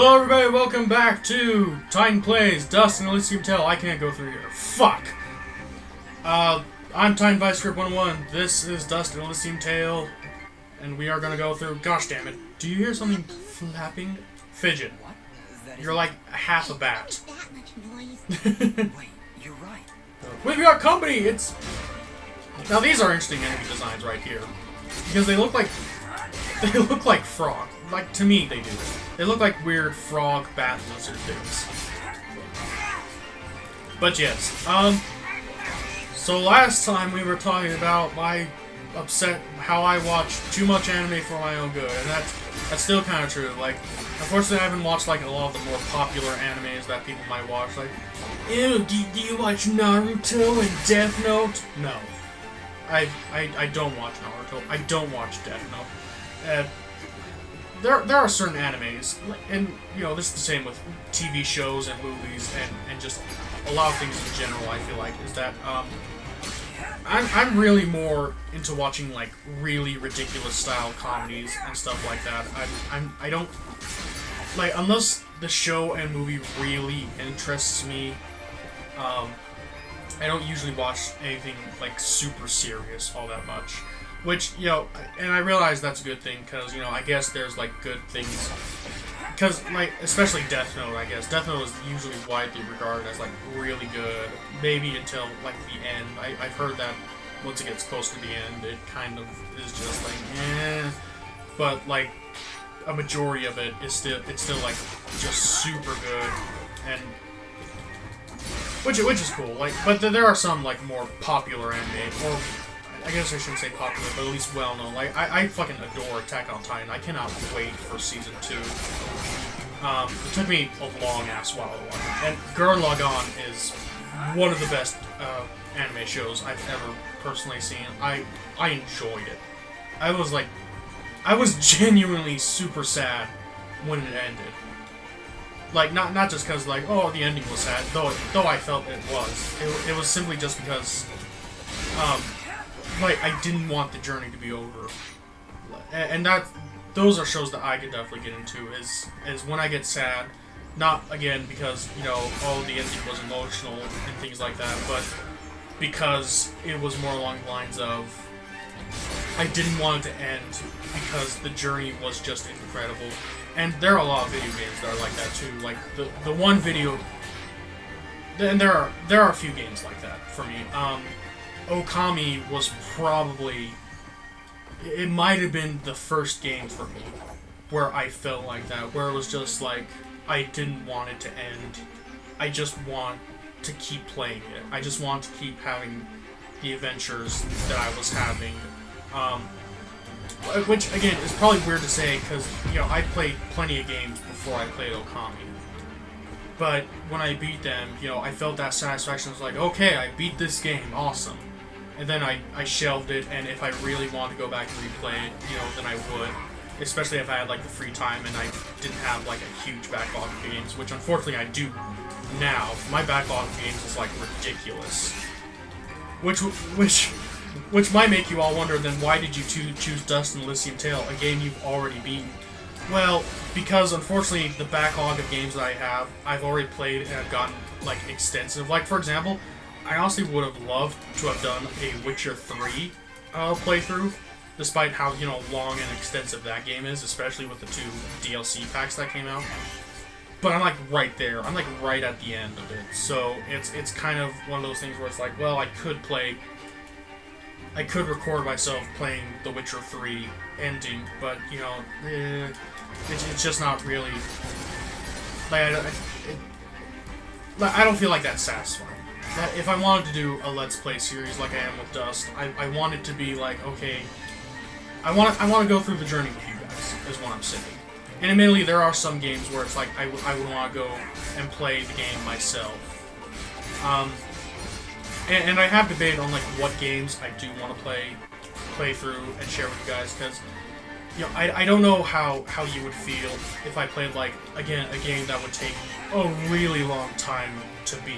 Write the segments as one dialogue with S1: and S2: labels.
S1: Hello everybody, welcome back to Titan Plays Dust and Elysian Tale. I can't go through here. Fuck! I'm Titan Vice Script 101. This is Dust and Elysian Tale. And we are gonna go through... Gosh damn it. Do you hear something flapping? Fidget.
S2: What?
S1: You're like half a bat.
S3: That much noise.
S2: Wait, you're right.
S1: We've got company! It's... Now these are interesting enemy designs right here. Because they look like... They look like frog. Like, to me, they do. They look like weird frog, bat, lizard things. But yes, so last time we were talking about how I watch too much anime for my own good, and that's still kind of true. Like, unfortunately, I haven't watched like a lot of the more popular animes that people might watch. Like, ew, do you watch Naruto and Death Note? No, I don't watch Naruto. I don't watch Death Note. There are certain animes, and you know, this is the same with TV shows and movies and just a lot of things in general. I feel like is that I'm really more into watching like really ridiculous style comedies and stuff like that. I don't like, unless the show and movie really interests me. I don't usually watch anything like super serious all that much. Which, you know, and I realize that's a good thing, because, you know, I guess there's, like, good things. Because, like, especially Death Note, I guess. Death Note is usually widely regarded as, like, really good. Maybe until, like, the end. I've heard that once it gets close to the end, it kind of is just, like, eh. But, like, a majority of it is still, like, just super good. And... Which is cool. Like, but there are some, like, more popular anime, or... I guess I shouldn't say popular, but at least well-known. Like, I fucking adore Attack on Titan. I cannot wait for Season 2. It took me a long-ass while to watch it. And Gurren Lagann is one of the best anime shows I've ever personally seen. I enjoyed it. I was genuinely super sad when it ended. Like, not just because, like, oh, the ending was sad, though I felt it was. It was simply just because, like, I didn't want the journey to be over, and those are shows that I could definitely get into. Is when I get sad, not again because, you know, oh, the ending was emotional and things like that, but because it was more along the lines of I didn't want it to end because the journey was just incredible. And there are a lot of video games that are like that too. Like the one video, and there are a few games like that for me. Okami was probably, it might have been the first game for me where I felt like that, where it was just like, I didn't want it to end. I just want to keep playing it. I just want to keep having the adventures that I was having. Which, again, is probably weird to say, because, you know, I played plenty of games before I played Okami. But when I beat them, you know, I felt that satisfaction. I was like, okay, I beat this game, awesome. And then I shelved it, and if I really wanted to go back and replay it, you know, then I would. Especially if I had, like, the free time and I didn't have, like, a huge backlog of games, which unfortunately I do now. My backlog of games is, like, ridiculous. Which might make you all wonder, then why did you choose Dust and Elysian Tale, a game you've already beaten? Well, because unfortunately the backlog of games that I have, I've already played and have gotten, like, extensive. Like, for example, I honestly would have loved to have done a Witcher 3 playthrough, despite how, you know, long and extensive that game is, especially with the 2 DLC packs that came out. But I'm, like, right there. I'm, like, right at the end of it. So it's kind of one of those things where it's like, well, I could record myself playing The Witcher 3 ending, but, you know, it's just not really, like, I don't feel like that's satisfying. That if I wanted to do a Let's Play series like I am with Dust, I want it to be like, okay, I want to go through the journey with you guys, is what I'm saying. And admittedly, there are some games where it's like, I would want to go and play the game myself. And I have debated on, like, what games I do want to play through and share with you guys, because, you know, I don't know how you would feel if I played, like, again, a game that would take a really long time to beat.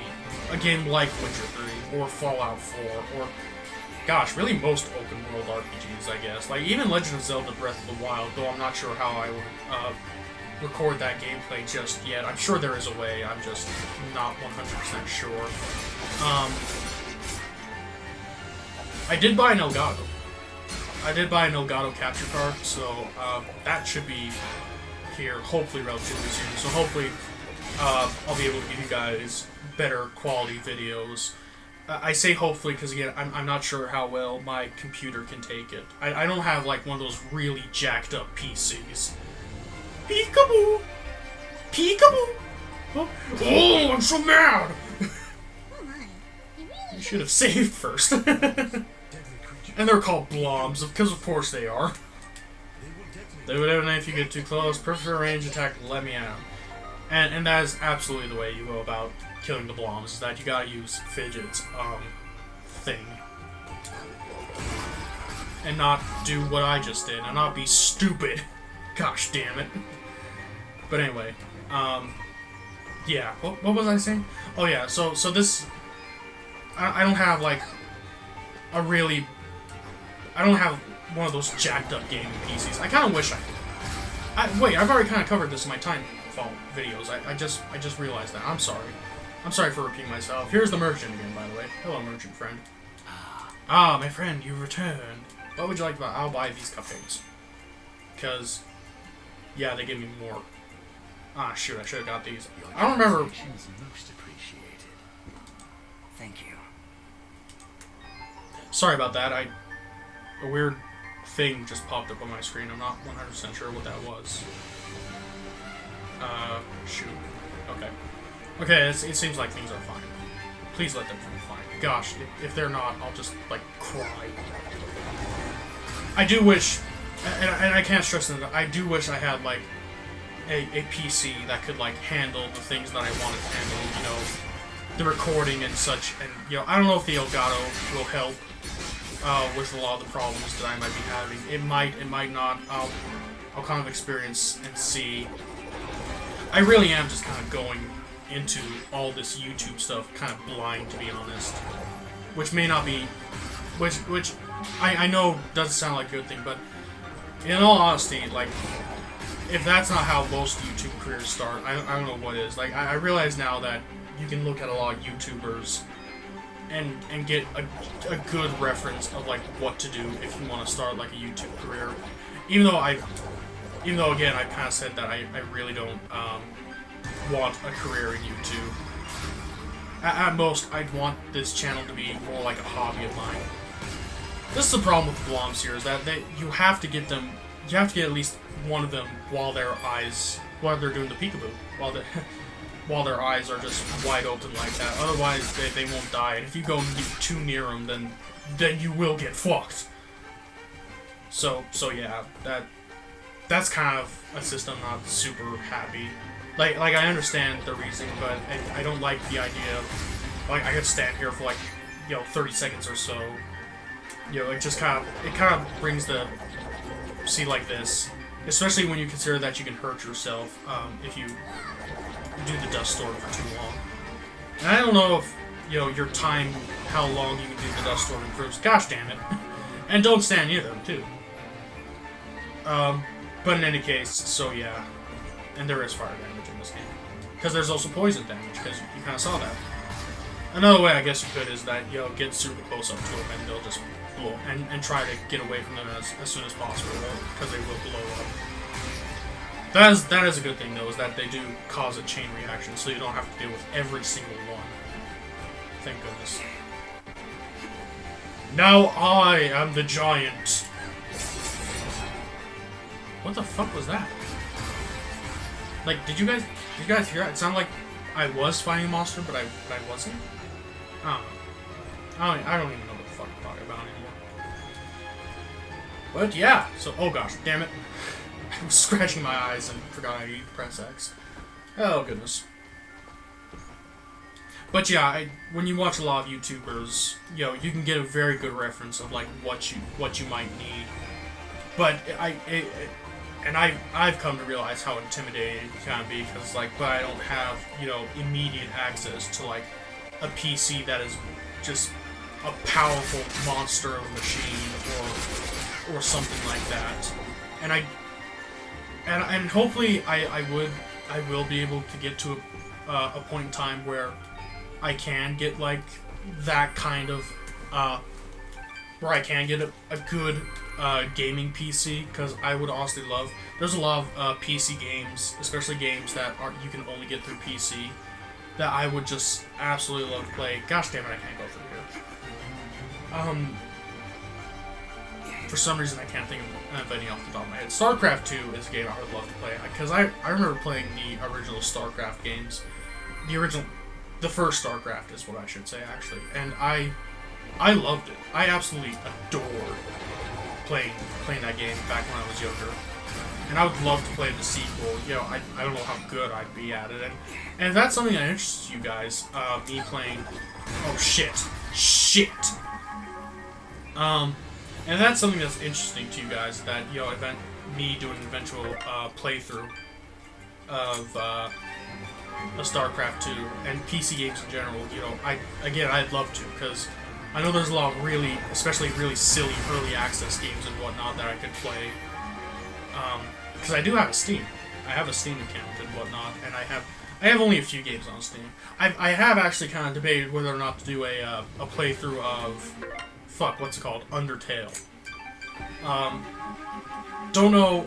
S1: A game like Witcher 3, or Fallout 4, or, gosh, really most open-world RPGs, I guess. Like, even Legend of Zelda Breath of the Wild, though I'm not sure how I would record that gameplay just yet. I'm sure there is a way, I'm just not 100% sure. I did buy an Elgato. I did buy an Elgato capture card, so that should be here hopefully relatively soon. So hopefully I'll be able to give you guys better quality videos. I say hopefully because, again, I'm not sure how well my computer can take it. I don't have, like, one of those really jacked up PCs. Peekaboo! Peekaboo! Oh, I'm so mad! You should have saved first. And they're called blobs, because of course they are. They would have if you get too close. Prefer range attack, let me out. And that is absolutely the way you go about killing the blobs, is that you gotta use Fidget's thing. And not do what I just did, and not be stupid. Gosh damn it. But anyway, yeah, what was I saying? Oh yeah, so this, I don't have, like, I don't have one of those jacked up gaming PCs. I kind of wish wait, I've already kind of covered this in my Timefall videos. I just realized that. I'm sorry. I'm sorry for repeating myself. Here's the merchant again, by the way. Hello, merchant friend. Ah, my friend, you returned. What would you like to buy? I'll buy these cupcakes. Because, yeah, they give me more. Ah, shoot, I should have got these. I don't remember.
S2: Most appreciated. Thank you.
S1: Sorry about that. A weird thing just popped up on my screen. I'm not 100% sure what that was. Shoot. Okay. Okay, it seems like things are fine. Please let them be fine. Gosh, if they're not, I'll just, like, cry. I do wish, and I can't stress enough, I do wish I had, like, a PC that could, like, handle the things that I wanted to handle, you know, the recording and such, and, you know, I don't know if the Elgato will help with a lot of the problems that I might be having. It might not. I'll kind of experience and see. I really am just kind of going into all this YouTube stuff kind of blind, to be honest. Which may not be... Which I know doesn't sound like a good thing, but in all honesty, like, if that's not how most YouTube careers start, I don't know what is. Like, I realize now that you can look at a lot of YouTubers and get a good reference of, like, what to do if you want to start, like, a YouTube career. Even though again, I kind of said that I really don't want a career in YouTube. At most, I'd want this channel to be more like a hobby of mine. This is the problem with the Bloms here, is that you have to get at least one of them while they're doing the peekaboo, while their eyes are just wide open like that. Otherwise, they won't die. And if you go too near them, then you will get fucked. So yeah, that's kind of a system I'm not super happy. Like I understand the reasoning, but I don't like the idea of, like, I could stand here for, like, 30 seconds or so. It just kind of brings the see like this, especially when you consider that you can hurt yourself if you do the dust storm for too long. And I don't know if your time, how long you can do the dust storm improves. Gosh damn it! And don't stand near them too. But in any case, so yeah, and there is fire damage in this game because there's also poison damage because you kind of saw that. Another way I guess you could is that get super close up to them and they'll just blow and try to get away from them as soon as possible because they will blow up. That is a good thing though, is that they do cause a chain reaction, so you don't have to deal with every single one. Thank goodness. Now I am the giant. What the fuck was that? Like, did you guys hear it? It sounded like I was fighting a monster, but I wasn't. I don't even know what the fuck I'm talking about anymore. But yeah, so oh gosh, damn it. I was scratching my eyes and forgot I needed to press X. Oh goodness. But yeah, when you watch a lot of YouTubers, you can get a very good reference of, like, what you might need. But I've come to realize how intimidating it can be because, like, but I don't have immediate access to, like, a PC that is just a powerful monster of a machine or something like that. And and hopefully I will be able to get to a point in time where I can get like that kind of where I can get a good gaming PC, because I would honestly love. There's a lot of PC games, especially games that you can only get through PC, that I would just absolutely love to play. Gosh damn it, I can't go through here. For some reason, I can't think of any off the top of my head. StarCraft 2 is a game I would love to play, because I remember playing the original StarCraft games. The first StarCraft is what I should say, actually. And I loved it. I absolutely adored playing that game back when I was younger. And I would love to play the sequel. You know, I don't know how good I'd be at it. And if that's something that interests you guys, me playing... Oh, shit. Shit! And that's something that's interesting to you guys, that, you know, me doing an eventual playthrough of StarCraft 2 and PC games in general, you know, I'd love to, because I know there's a lot of really, especially really silly early access games and whatnot that I could play. Because I do have a Steam. I have a Steam account and whatnot, and I have only a few games on Steam. I have actually kind of debated whether or not to do a playthrough of... what's it called? Undertale. Don't know.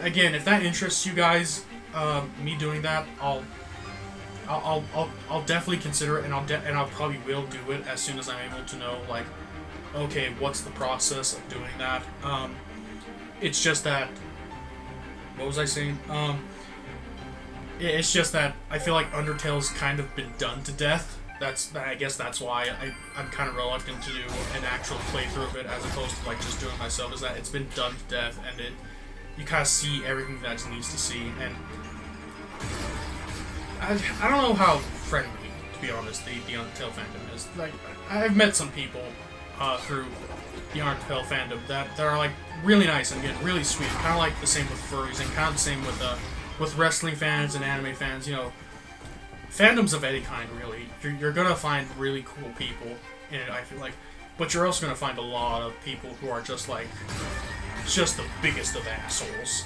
S1: Again, if that interests you guys, me doing that, I'll definitely consider it, and I'll probably will do it as soon as I'm able to know, like, okay, what's the process of doing that. It's just that. What was I saying? It's just that I feel like Undertale's kind of been done to death. I guess that's why I'm kind of reluctant to do an actual playthrough of it, as opposed to like just doing it myself. Is that it's been done to death, and you kind of see everything that it needs to see, and I don't know how friendly, to be honest, the Undertale fandom is. Like, I've met some people through the Undertale fandom that are like really nice and again really sweet, kind of like the same with furries, and kind of the same with wrestling fans and anime fans. You know, fandoms of any kind, really. You're gonna find really cool people in it, I feel like, but you're also gonna find a lot of people who are just like the biggest of assholes,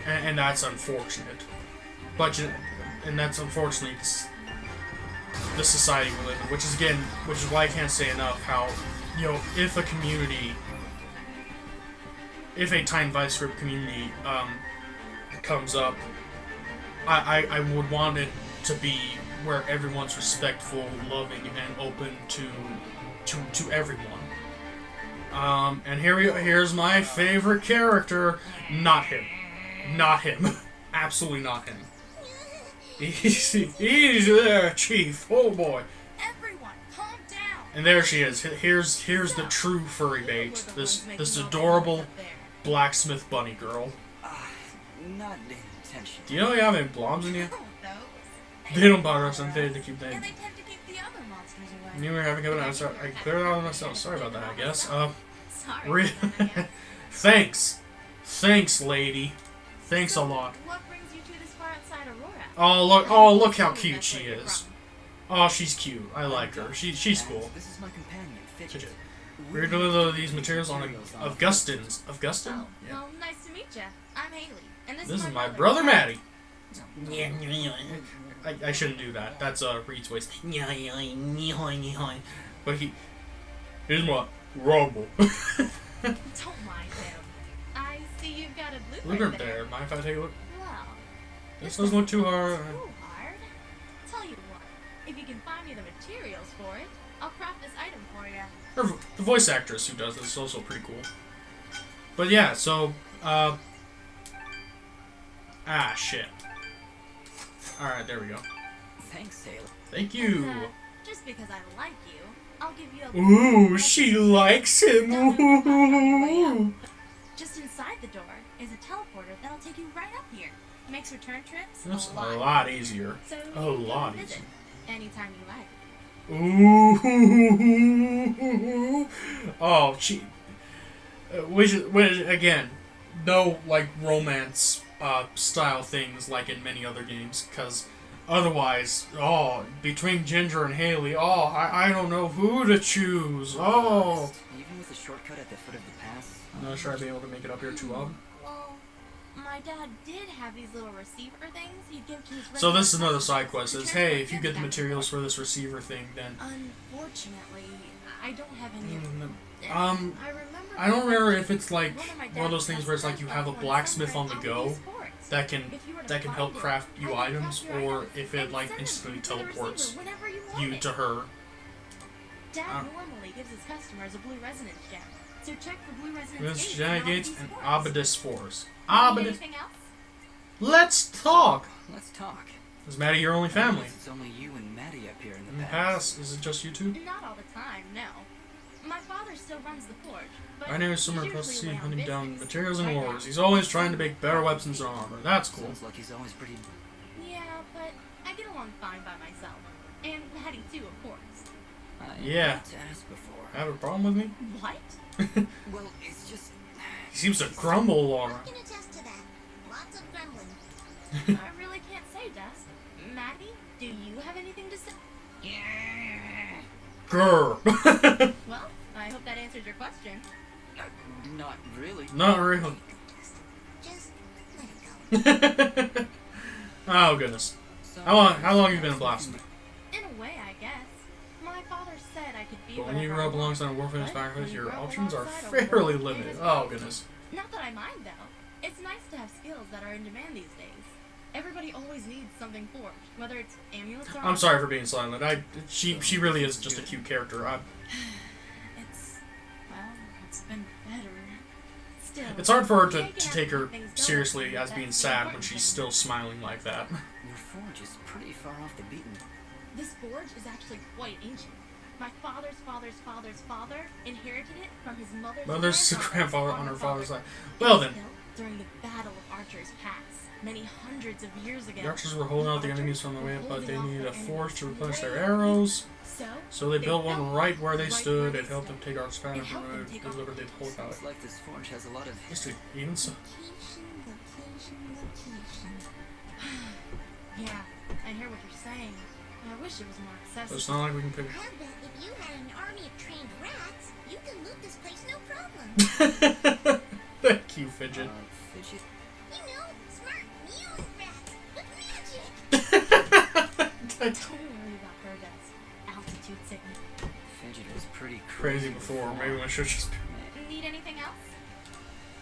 S1: and that's unfortunate. And that's unfortunately the society we live in, which is why I can't say enough how, you know, if a Time Vice script community comes up, I would want it to be where everyone's respectful, loving, and open to everyone. And here's my favorite character. Not him. Absolutely not him. Easy there, Chief. Oh boy.
S3: Everyone, calm down.
S1: And there she is. Here's the true furry bait. This adorable blacksmith bunny girl.
S2: Not intentional.
S1: Do you know you have any blobs in you?
S3: Oh, those.
S1: They don't bother us, and they keep
S3: And
S1: them.
S3: they tend to keep the other monsters away.
S1: You were having a good time. I cleared it out of myself. Sorry about that, I guess.
S3: Sorry.
S1: Thanks, lady. Thanks a lot.
S3: What brings you two this far outside Aurora?
S1: Oh, look how cute she is. Oh, she's cute. I like her. She's cool.
S2: This is my companion, Fidget.
S1: We're gonna deliver these materials on Augustins. Augustin?
S3: Oh,
S1: Yeah.
S3: well, nice to meet you. I'm Haley, and
S1: This is my brother Matty. I shouldn't do that. That's Reed's voice. But here's what? Rumble.
S3: Don't mind him. I see you've got a
S1: Look
S3: blueprint
S1: up there. Mind if I take a look?
S3: Well,
S1: This doesn't look too hard.
S3: too hard. Tell you what, if you can find me the materials for it, I'll craft this item for you.
S1: The voice actress who does this is also pretty cool. But yeah, so shit. Alright, there we go.
S2: Thanks, Haley.
S1: Thank you.
S3: Just because I like you, I'll give you a...
S1: Ooh, she likes him. Ooh.
S3: Just inside the door is a teleporter that'll take you right up here. Makes return trips
S1: That's
S3: a
S1: a
S3: lot
S1: lot easier.
S3: So
S1: A
S3: you can
S1: lot
S3: visit
S1: easier.
S3: anytime you like.
S1: Ooh. Oh, she. Which again, no like romance style things like in many other games, because otherwise, between Ginger and Haley, I don't know who to choose. Oh.
S2: Even with a shortcut at the foot of the pass.
S1: I'm not sure I'd be able to make it up here too well.
S3: Well, my dad did have these little receiver things he'd give to his
S1: So
S3: regular
S1: this is another
S3: customers
S1: side quest.
S3: to
S1: Is
S3: transfer
S1: hey, if you
S3: goods
S1: get the
S3: back and
S1: materials
S3: forth.
S1: for this receiver thing, then
S3: Unfortunately, I don't have any of them.
S1: I don't remember if it's like one of those things where it's like you have a blacksmith on the go that can help craft you items, or if it like instantly teleports you to her.
S3: Dad normally gives his customers a blue resonance gem, so check for blue resonance
S1: This
S3: gates
S1: giant
S3: in all
S1: gates
S3: these
S1: and
S3: forts.
S1: Obidus spores.
S3: Need
S1: Obidus.
S3: anything else?
S1: Let's talk.
S2: Let's talk.
S1: Is Maddie your only family?
S2: It's only you and Maddie up here in
S1: In
S2: the
S1: the
S2: past.
S1: past, is it just you two?
S3: Not all the time, no. My father still runs the forge, but
S1: My name is
S3: he's
S1: Summer
S3: usually
S1: Plus C,
S3: away on
S1: hunting down
S3: business.
S1: materials and
S3: Right
S1: ores.
S3: now.
S1: He's always trying to make better weapons and armor. That's cool.
S2: Sounds like he's always pretty.
S3: Yeah, but I get along fine by myself. And Maddie too, of course.
S2: I
S1: Yeah.
S2: meant to ask before.
S1: Have a problem with me?
S3: What?
S2: Well, it's just.
S1: He seems to grumble, Laura.
S4: I can attest to that. Lots of grumbling.
S3: I really can't say, Dust. Maddie, do you have anything to say?
S1: Grr.
S3: Well, I hope that answers your question.
S2: Not really.
S1: Not really.
S4: Just let it go.
S1: Oh goodness.
S2: So,
S1: How long have you been a blacksmith?
S3: In a way, I guess. My father said I could be
S1: But when you
S3: whatever
S1: grow
S3: I
S1: up
S3: want,
S1: alongside a warfare's
S3: but
S1: backface,
S3: when you
S1: your
S3: grow up
S1: options are
S3: alongside a
S1: fairly
S3: war, it
S1: limited.
S3: is
S1: Oh
S3: well.
S1: goodness.
S3: Not that I mind, though. It's nice to have skills that are in demand these days. Everybody always needs something forged, whether it's amulets or...
S1: I'm sorry for being silent. She really is just a cute character.
S3: It's been better. Still,
S1: It's hard for her to
S3: you can
S1: take
S3: have
S1: her
S3: things going,
S1: seriously as
S3: that's
S1: being
S3: the
S1: sad when
S3: important
S1: she's
S3: thing.
S1: still smiling like that.
S2: Your forge is pretty far off the beaten.
S3: This forge is actually quite ancient. My father's father's father's father inherited it from his
S1: Mother's grandfather on her father's
S3: side.
S1: side. Well then,
S3: During the Battle of Archer's Pass, many hundreds of years ago.
S1: the archers were holding out the enemies from the way,
S3: were
S1: but they
S3: holding
S1: needed a
S3: off their
S1: forge to
S3: enemies
S1: replace their
S3: way
S1: arrows.
S3: So
S1: They built one right where they
S3: right
S1: stood.
S3: where
S1: It
S3: they
S1: helped them
S3: stood.
S1: take our span
S3: It
S1: of
S3: helped them
S1: road,
S3: take our-
S1: delivered the whole power.
S2: Sounds like this forge has a lot of.
S1: History, even so.
S4: Location.
S3: Yeah, I hear what you're saying. I wish it was more
S1: So
S3: accessible.
S1: it's not like we can pick.
S4: I bet if you had an army of trained rats, you could loot this place no problem.
S1: Thank you, Fidget.
S2: Fidget.
S4: You know, smart mule rats with magic.
S3: Don't worry about her, Dust. Altitude sickness.
S2: Fidget was pretty
S1: Crazy before. Maybe I should just
S3: Need anything else?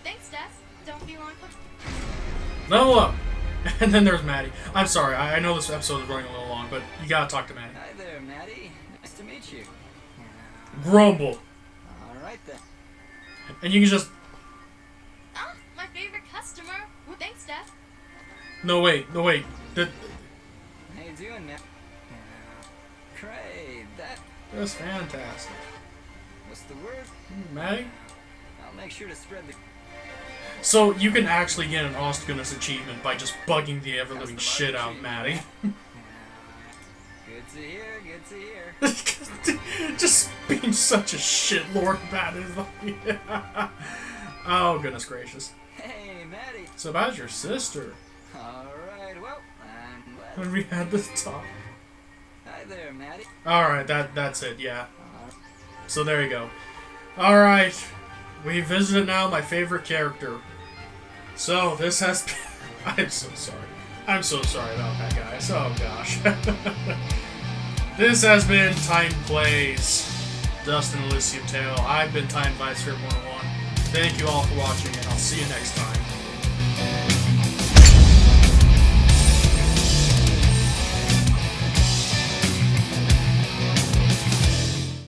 S3: Thanks, Dust. Don't be long.
S1: level up. And then there's Maddie. I'm sorry. I know this episode is running a little long, but you gotta talk to Maddie.
S2: Hi there, Maddie. Nice to meet you.
S1: Grumble.
S2: All right then.
S1: And you can just.
S3: Ah, my favorite customer. Well, thanks, Dust.
S1: No, wait. That,
S2: How you doing, Matt? Great.
S1: that's fantastic.
S2: What's the word?
S1: Maddie?
S2: I'll make sure to spread the.
S1: So you can actually get an Ostgoodness achievement by just bugging the ever-living shit out of Maddie.
S2: Good to hear. Good to hear.
S1: Just being such a shitlord about it. Like, oh, goodness gracious.
S2: Hey, Maddie.
S1: So about your sister.
S2: All right. Well, I'm glad.
S1: When we had this talk.
S2: Hi there, Maddie.
S1: Alright, that's it, yeah. So there you go. Alright. We visited now my favorite character. So this has been... I'm so sorry. I'm so sorry about that, guys. Oh gosh. This has been Time Plays Dust and Elysian Tale. I've been Time Vice Script 101. Thank you all for watching, and I'll see you next time.